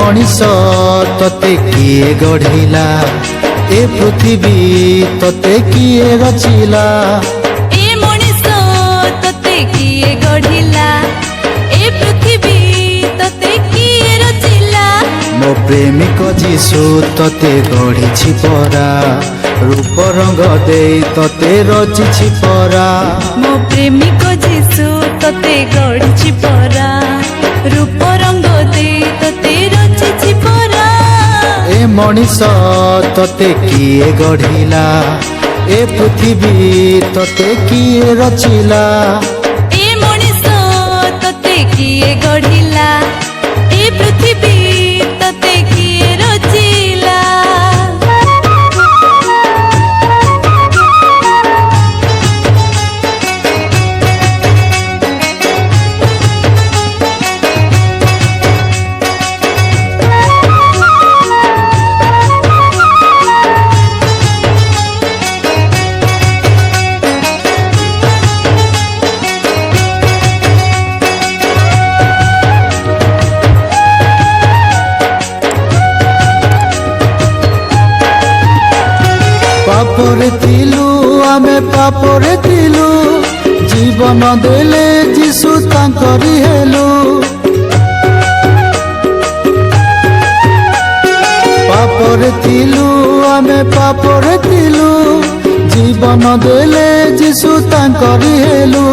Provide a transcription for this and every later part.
मनीष तते किए गढ़िला ए पृथ्वी तते किए रचिला ए मनीष तते किए गढ़िला ए पृथ्वी तते किए रचिला मो प्रेमिक जीशु तते गढ़ी परा रूप रंग दे तते रचिछि परा मो प्रेमिक जीशु तते गढ़ी परा रूप रंग दे तते रचिछि परा ए मनीष तते किए गढ़िला ए पृथ्वी तते किए रचिला ए मनीष तते किए गढ़िला ए पृथ्वी तते किए रचिला पापरे थिलु आमे पापरे थिलु जीवन देले जीशु तांकरी हेलु पापरे थिलु आमे पापरे थिलु जीवन देले जीशु तांकरी हेलु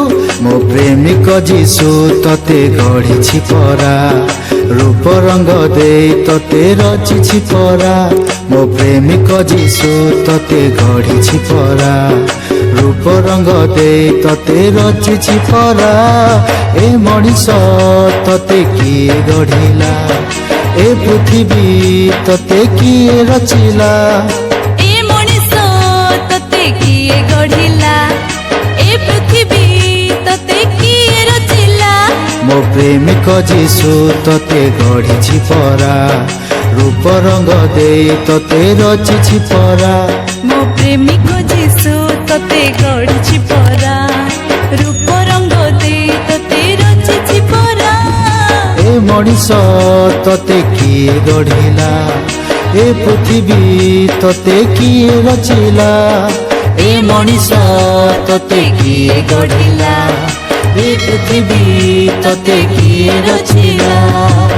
मो प्रेमिक जीशु तते गढ़ी परा रूप रंग दे तते रचिछि परा मो प्रेमिक जीशु तते गढ़ी परा रूप रंग दे तते रचिछि परा ए मनीष तते किए गढ़िला ए पृथ्वी तते किए रचिला ए मनीष तते किए गढ़िला ए पृथ्वी तते किए रचिला मो प्रेमिक जीशु तते गढ़ी परा रूप रंग दे तते रचिछि परा मो प्रेमिक जीशु तते गढ़ी परा रूप रंग दे तते रचिछि परा ए मनीष तते किए गढ़िला ए पृथ्वी तते किए रचिला ए मनीष तते किए गढ़िला ए पृथ्वी तते किए रचिला।